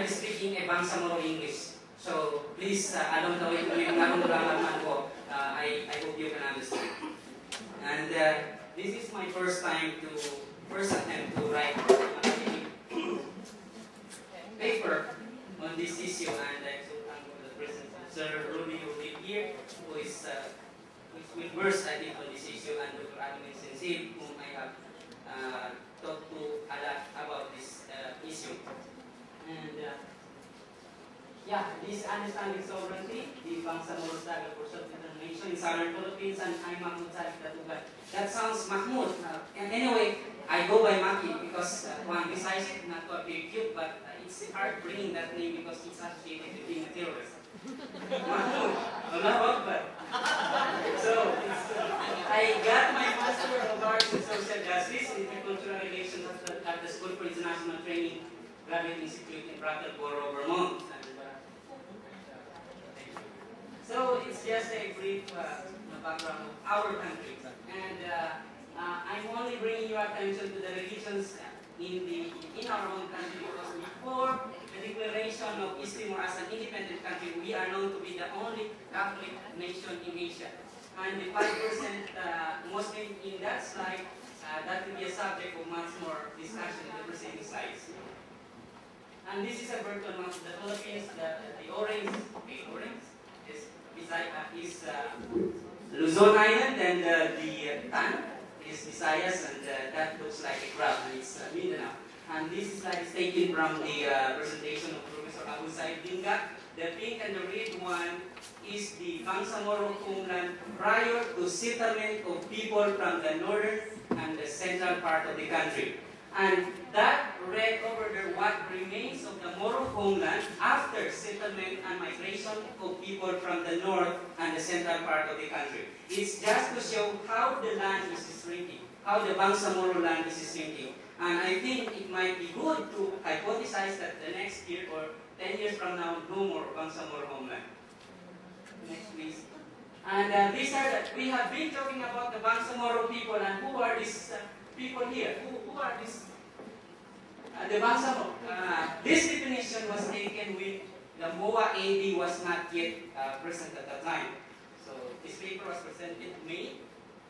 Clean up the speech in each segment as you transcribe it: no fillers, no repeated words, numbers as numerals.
be speaking a Bangsamoro English. So please, along the way, I hope you can understand. And this is my first attempt to write a paper on this issue, and I'm so thankful for the presence of Sir Rudy here, who is with versed, I think, on this issue, and Dr. Admin Sensiv, whom I have talked to a lot about this issue. And yeah, this understanding sovereignty, the Bangsamoro struggle for self-determination in southern Philippines, and I'm Macmod Datugan. That sounds Macmod. And anyway, I go by Maki because one besides it, not to appear cute, but it's hard bringing that name because it's associated with being a terrorist. Macmod, Allah Akbar. So, I got my Master of Arts in Social Justice in Intercultural Relations at the School for International Training Graduate Institute in Brattleboro, Vermont. So it's just a brief background of our country, and I'm only bringing your attention to the religions in our own country because before the declaration of East Timor as an independent country, we are known to be the only Catholic nation in Asia, and the 5% Muslim in that slide, that will be a subject of much more discussion in the preceding slides. And this is a virtual map of the Philippines. The orange is Luzon Island, and the tan is Visayas, and that looks like a crab, and it's Mindanao. And this slide is taken from the presentation of Professor Abu Said Lingga. The pink and the red one is the Moro Homeland prior to settlement of people from the northern and the central part of the country. And that red over there, what remains of the Moro Homeland after settlement and migration of people from the north and the central part of the country. It's just to show how the land is shrinking, how the Bangsamoro land is shrinking. And I think it might be good to hypothesize that the next year or 10 years from now, no more Bangsamoro Homeland. Next, please. And we have been talking about the Bangsamoro people, and who are these people here? Who are these? The Bangsamoro. This definition was taken when the MOA AD was not yet present at that time. So this paper was presented May,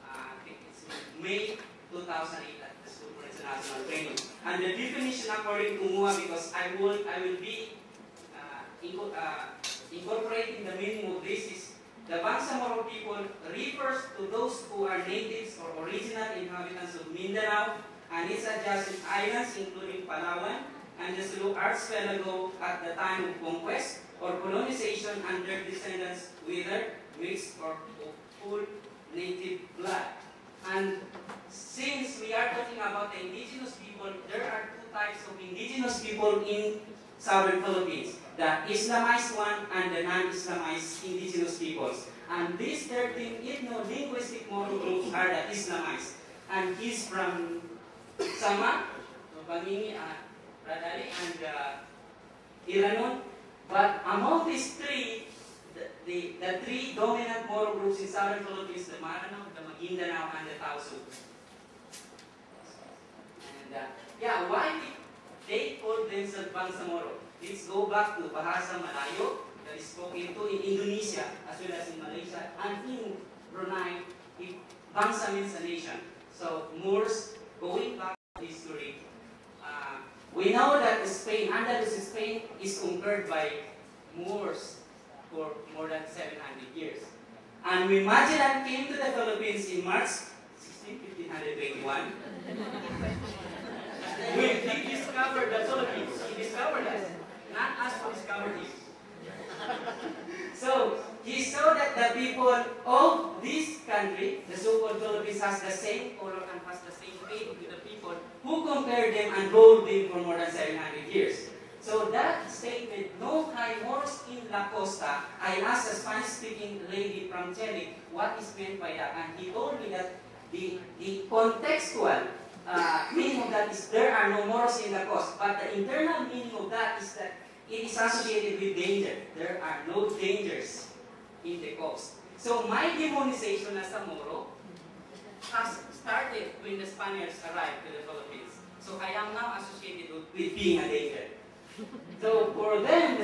I think it's May 2008 at the School for International Training. And the definition according to MOA, because I will be incorporating the meaning of this, is the Bangsamoro people refers to those who are natives or original inhabitants of Mindanao and its adjacent islands, including Palawan and the Sulu Archipelago at the time of conquest or colonization, and their descendants, whether mixed or full native blood. And since we are talking about the indigenous people, there are two types of indigenous people in southern Philippines: the Islamized one and the non-Islamized indigenous peoples. And these 13 ethno-linguistic Moro groups are the Islamized. And he's from Sama, Bangini, Radali, and Iranon. But among these three, the three dominant Moro groups in southern Philippines, the Maranao, the Maguindanao, and the Tausug. And yeah, why did they call themselves Bangsamoro? Let's go back to Bahasa Malayo that is spoken to in Indonesia as well as in Malaysia, and in Brunei, Bangsa means a nation. So Moors, going back to history, we know that Spain, Andalus Spain, is conquered by Moors for more than 700 years. And when Magellan came to the Philippines in March 1521, when he discovered the Philippines, he discovered us, not us who discovered him. So he saw that the people of this country, the so-called Philippines, has the same color and has the same faith with the people who conquered them and ruled them for more than 700 years. So that statement, no hay moros in la costa, I asked a Spanish-speaking lady from Chile what is meant by that, and he told me that the contextual meaning of that is there are no moros in the coast, but the internal meaning of that is that it is associated with danger. There are no dangers in the coast. So my demonization as a Moro has started when the Spaniards arrived to the Philippines. So I am now associated with being a danger. So for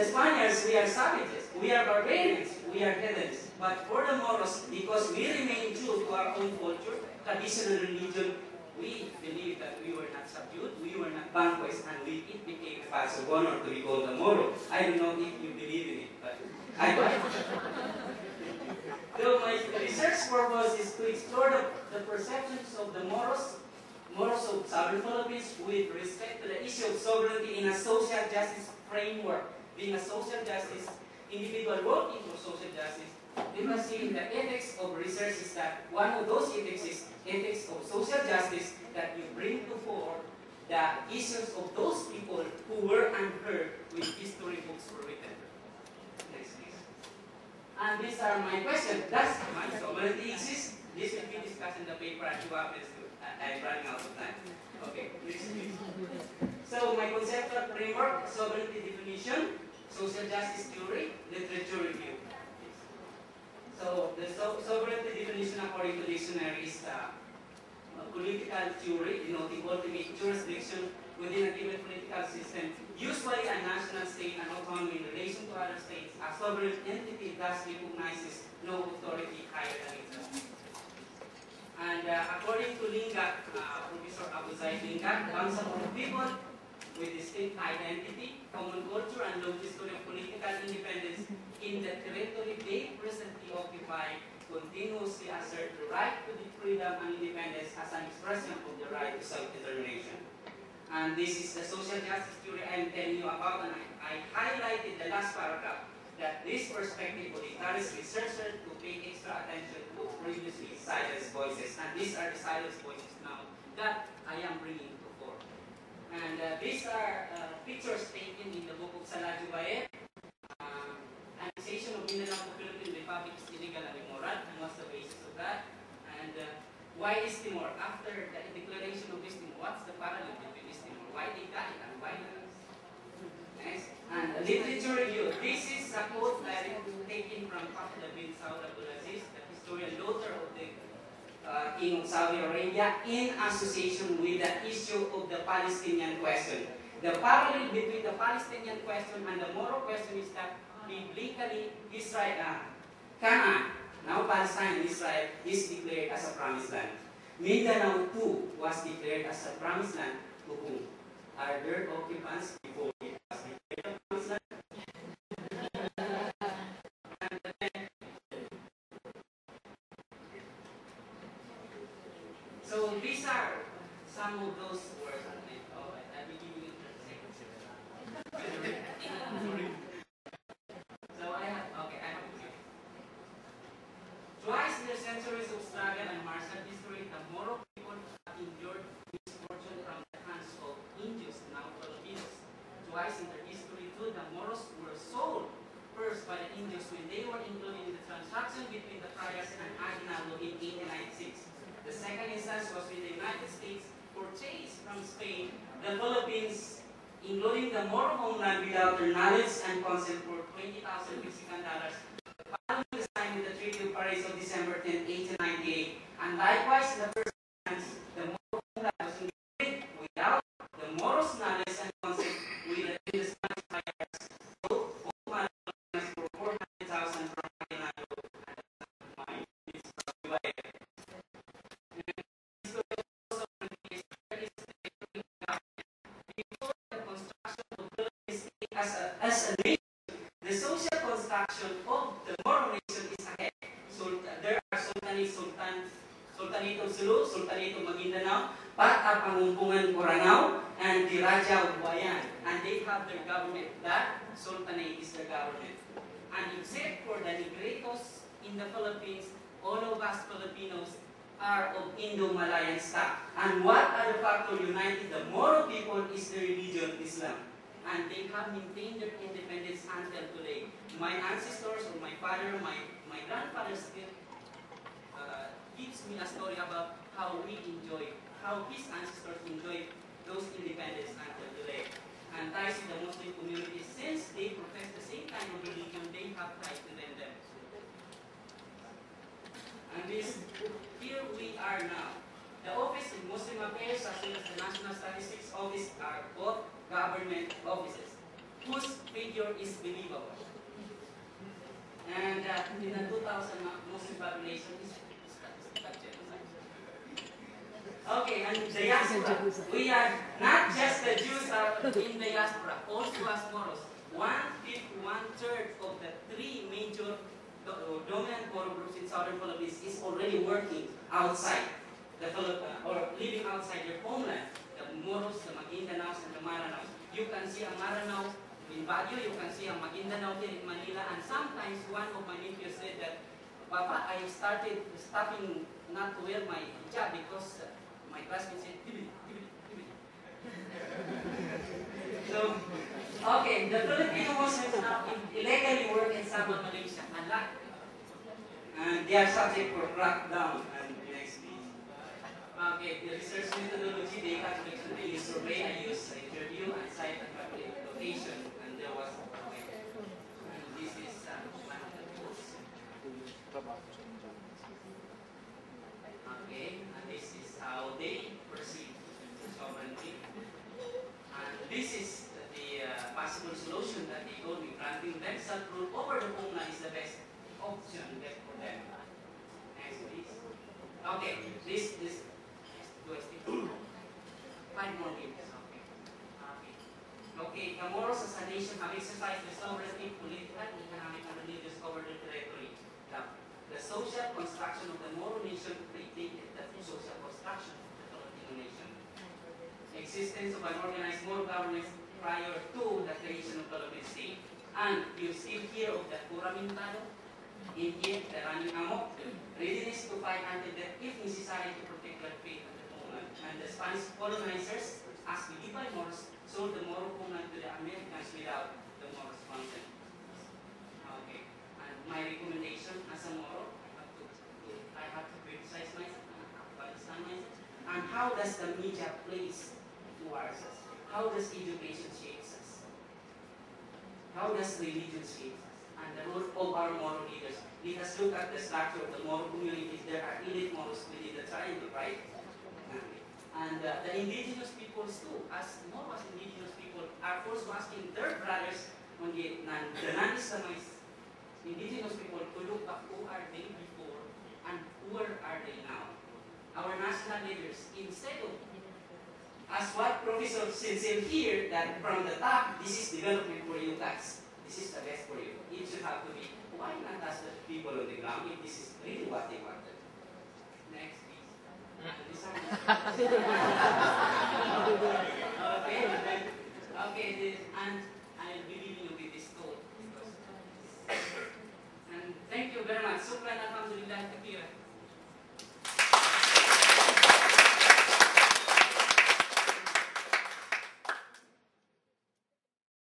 the Spaniards, we are savages, we are barbarians, we are heathens. But for the Moros, because we remain true to our own culture, tradition, and religion, we believe that we were not subdued, we were not vanquished, and it became a badge of honor to be called a Moro. I don't know if you believe in it, but I do. So my research purpose is to explore the perceptions of the Moros of Southern Philippines with respect to the issue of sovereignty in a social justice framework. Being a social justice individual working for social justice, we must see in the ethics of research is that one of those ethics is ethics of social justice, that you bring to fore the issues of those people who were unheard when history books were written. Next, please. And these are my questions. Does my sovereignty exist? This will be discussed in the paper at 2 hours. I'm running out of time. Okay, next, please. So my conceptual framework, sovereignty definition, social justice theory, literature review. So the sovereignty definition according to dictionary is political theory denoting ultimate jurisdiction within a given political system, usually a national state and autonomy in relation to other states. A sovereign entity thus recognizes no authority higher than itself. And according to Lingga, Professor Lingga, Bangsamoro people with distinct identity, common culture, and long history of political independence in the territory they presently occupy, continuously assert the right to the freedom and independence as an expression of the right to self-determination. And this is the social justice theory I'm telling you about, and I highlighted the last paragraph, that this perspective will encourage researchers to pay extra attention to previously silenced voices. And these are the silenced voices now that I am bringing to fore. And these are pictures taken in the book of Saladio Baer. Annexation of Mindanao to Philippine Republic is illegal and immoral, and what's the basis of that? And why East Timor? After the declaration of East Timor, what's the parallel between East Timor? Why they got it and why not? Next. And literature review. This is a quote that is taken from Father bin Saud Abdulaziz, the historian daughter of the King of Saudi Arabia, in association with the issue of the Palestinian question. The parallel between the Palestinian question and the Moro question is that biblically, Israel, Canaan, now Palestine and Israel, is declared as a promised land. Mindanao too was declared as a promised land to whom? Are there occupants before it was declared a promised land? So these are some of those words. Oh, I will give you 30 seconds. So I have here. Twice in the centuries of struggle and martial history, the Moro people have endured misfortune from the hands of Indios, now Filipinos. Twice in their history too, the Moros were sold first by the Indios when they were included in the transaction between the friars and Aguinaldo in 1896. The second instance was when the United States purchased from Spain the Philippines, including the Moro Homeland, without their knowledge and consent for $20,000 Mexican following the signing of the Treaty of Paris of December 10, 1898. And likewise, in the first instance, the Moro Homeland was included without the Moros' knowledge and consent with the Spanish friars. Both Homeland for $400,000 from Aguinaldo and money. As a nation, the social construction of the Moro Nation is ahead. So there are Sultanate of Sulu, Sultanate of Maguindanao, Pat Pangumpungan Coranao, and the Raja of Bayan. And they have their government. That Sultanate is their government. And except for the Negritos in the Philippines, all of us Filipinos are of Indo-Malayan stock. And what are the factors united the Moro people is the religion Islam. And they have maintained their independence until today. My ancestors, or my father, my grandfather still gives me a story about how his ancestors enjoyed those independence until today. And ties with the Muslim community, since they profess the same kind of religion, they have ties within them. And here we are now. The Office of Muslim Affairs as well as the National Statistics Office are both government offices whose figure is believable. And in the 2000 Muslim population is statistical genocide. Okay, and diaspora. We are not just the Jews in diaspora, also as Moros. One-third of the three major dominant Moro groups in southern Philippines is already working outside the Philippines, or living outside their homeland. The Moros, the Maguindanaos, and the Maranaos. You can see a Maranao in Baguio, you can see a Maguindanao here in Manila, and sometimes one of my nephews said that, Papa, I started stopping not to wear my hijab because my classmates said, Tibidi, Tibidi, Tibidi. So, okay, the Filipino Muslims now illegally work in Sabah, Malaysia, a lot. And they are subject for crackdown. And next, please. Okay, the research methodology, data collection, they use survey, I use interview, and site and calculate location. And there was, okay, and this is one of the tools. Okay, and this is how they perceive sovereignty. And this is the possible solution that they told me. Granting them self-rule over the homeland is the best option left for them. Next, please. Okay, this five more minutes. Okay, the Moros as a nation have exercised their sovereignty, political, economic, and religious over their territory. The social construction of the Moro Nation predated the social construction of the Filipino nation. Existence of an organized Moro government prior to the creation of the Philippine state. And you still hear of the Curamintado, in here, the running amok, readiness to fight until death if necessary to protect their faith and the homeland. And the Spanish colonizers, as medieval Moros, sold the Moro homeland to the Americans without the Moros' consent. Okay, and my recommendation as a Moro, I have to criticize myself, and I have to understand myself. And how does the media place towards us? How does education shape us? How does religion shape us? And the role of our Moro leaders. Let us look at the structure of the Moro communities. There are elite Moros within the triangle, right? And the indigenous peoples too, as Moro as indigenous people, are also asking their brothers on the non-Islamized indigenous people to look up who are they before and where are they now. Our national leaders, instead of, as what Professor said here, that from the top, this is development for you guys. This is the best for you. It should have to be, why not ask the people on the ground if this is really what they wanted? Next, please.